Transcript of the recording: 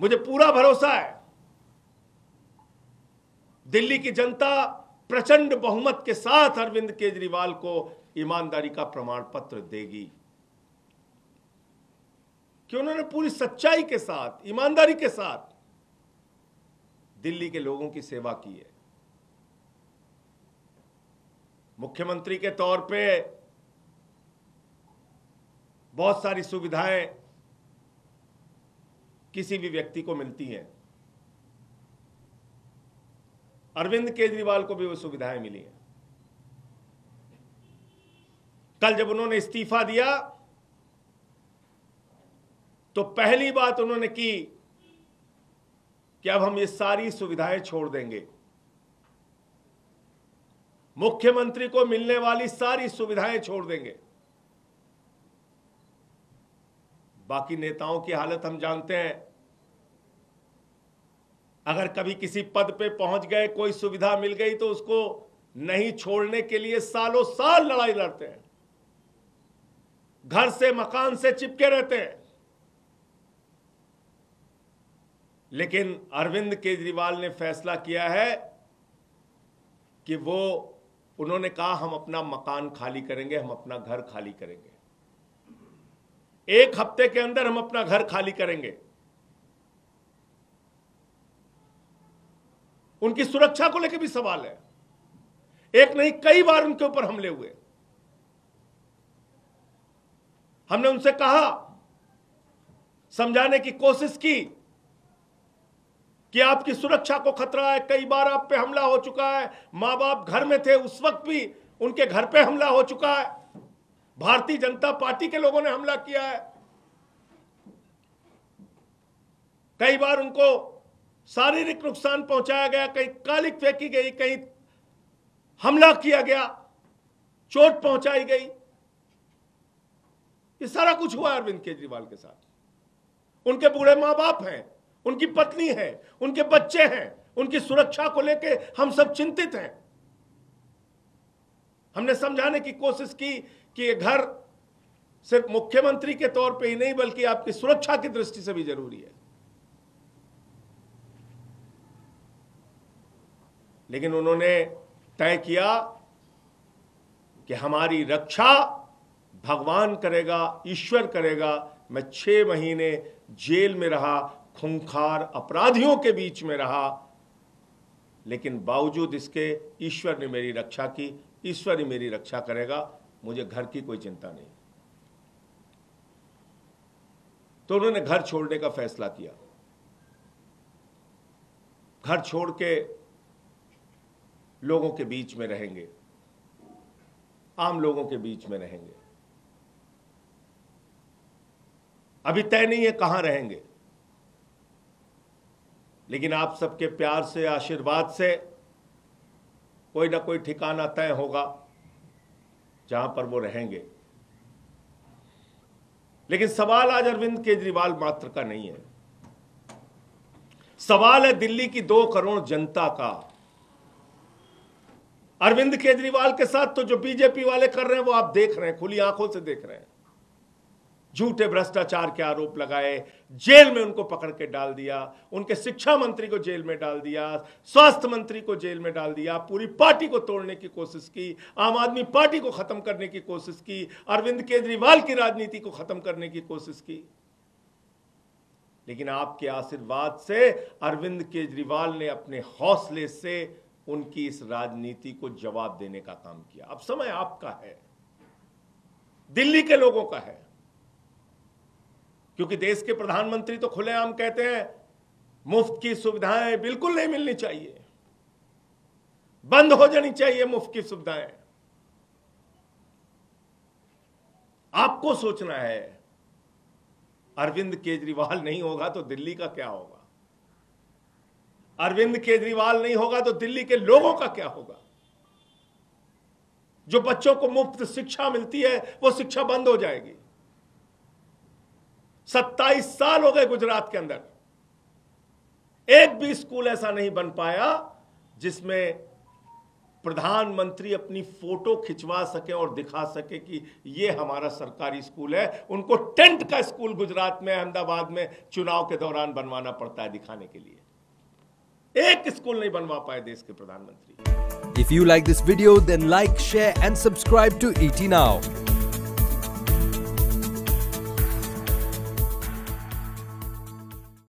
मुझे पूरा भरोसा है दिल्ली की जनता प्रचंड बहुमत के साथ अरविंद केजरीवाल को ईमानदारी का प्रमाण पत्र देगी कि उन्होंने पूरी सच्चाई के साथ, ईमानदारी के साथ दिल्ली के लोगों की सेवा की है। मुख्यमंत्री के तौर पे बहुत सारी सुविधाएं किसी भी व्यक्ति को मिलती हैं, अरविंद केजरीवाल को भी वो सुविधाएं मिली हैं। कल जब उन्होंने इस्तीफा दिया तो पहली बात उन्होंने की कि अब हम ये सारी सुविधाएं छोड़ देंगे, मुख्यमंत्री को मिलने वाली सारी सुविधाएं छोड़ देंगे। बाकी नेताओं की हालत हम जानते हैं, अगर कभी किसी पद पे पहुंच गए, कोई सुविधा मिल गई तो उसको नहीं छोड़ने के लिए सालों साल लड़ाई लड़ते हैं, घर से मकान से चिपके रहते हैं। लेकिन अरविंद केजरीवाल ने फैसला किया है कि उन्होंने कहा हम अपना मकान खाली करेंगे, हम अपना घर खाली करेंगे, 1 हफ्ते के अंदर हम अपना घर खाली करेंगे। उनकी सुरक्षा को लेकर भी सवाल है, एक नहीं कई बार उनके ऊपर हमले हुए। हमने उनसे कहा, समझाने की कोशिश की कि आपकी सुरक्षा को खतरा है, कई बार आप पे हमला हो चुका है, मां बाप घर में थे उस वक्त भी उनके घर पे हमला हो चुका है, भारतीय जनता पार्टी के लोगों ने हमला किया है, कई बार उनको शारीरिक नुकसान पहुंचाया गया, कहीं कालिक फेंकी गई, कहीं हमला किया गया, चोट पहुंचाई गई। ये सारा कुछ हुआ अरविंद केजरीवाल के साथ। उनके बूढ़े मां बाप हैं, उनकी पत्नी है, उनके बच्चे हैं, उनकी सुरक्षा को लेके हम सब चिंतित हैं। हमने समझाने की कोशिश की कि ये घर सिर्फ मुख्यमंत्री के तौर पे ही नहीं बल्कि आपकी सुरक्षा की दृष्टि से भी जरूरी है। लेकिन उन्होंने तय किया कि हमारी रक्षा भगवान करेगा, ईश्वर करेगा। मैं 6 महीने जेल में रहा, खूंखार अपराधियों के बीच में रहा, लेकिन बावजूद इसके ईश्वर ने मेरी रक्षा की, ईश्वर ही मेरी रक्षा करेगा, मुझे घर की कोई चिंता नहीं। तो उन्होंने घर छोड़ने का फैसला किया। घर छोड़ के लोगों के बीच में रहेंगे, आम लोगों के बीच में रहेंगे। अभी तय नहीं है कहां रहेंगे, लेकिन आप सबके प्यार से, आशीर्वाद से कोई ना कोई ठिकाना तय होगा जहां पर वो रहेंगे। लेकिन सवाल आज अरविंद केजरीवाल मात्र का नहीं है, सवाल है दिल्ली की 2 करोड़ जनता का। अरविंद केजरीवाल के साथ तो जो बीजेपी वाले कर रहे हैं वो आप देख रहे हैं, खुली आंखों से देख रहे हैं। झूठे भ्रष्टाचार के आरोप लगाए, जेल में उनको पकड़ के डाल दिया, उनके शिक्षा मंत्री को जेल में डाल दिया, स्वास्थ्य मंत्री को जेल में डाल दिया, पूरी पार्टी को तोड़ने की कोशिश की, आम आदमी पार्टी को खत्म करने की कोशिश की, अरविंद केजरीवाल की राजनीति को खत्म करने की कोशिश की। लेकिन आपके आशीर्वाद से अरविंद केजरीवाल ने अपने हौसले से उनकी इस राजनीति को जवाब देने का काम किया। अब समय आपका है, दिल्ली के लोगों का है, क्योंकि देश के प्रधानमंत्री तो खुलेआम कहते हैं मुफ्त की सुविधाएं बिल्कुल नहीं मिलनी चाहिए, बंद हो जानी चाहिए मुफ्त की सुविधाएं। आपको सोचना है, अरविंद केजरीवाल नहीं होगा तो दिल्ली का क्या होगा, अरविंद केजरीवाल नहीं होगा तो दिल्ली के लोगों का क्या होगा। जो बच्चों को मुफ्त शिक्षा मिलती है वो शिक्षा बंद हो जाएगी। 27 साल हो गए गुजरात के अंदर, एक भी स्कूल ऐसा नहीं बन पाया जिसमें प्रधानमंत्री अपनी फोटो खिंचवा सके और दिखा सके कि ये हमारा सरकारी स्कूल है। उनको टेंट का स्कूल गुजरात में, अहमदाबाद में चुनाव के दौरान बनवाना पड़ता है दिखाने के लिए। एक स्कूल नहीं बनवा पाए देश के प्रधानमंत्री। If you like this video, then like, share and subscribe to ET Now.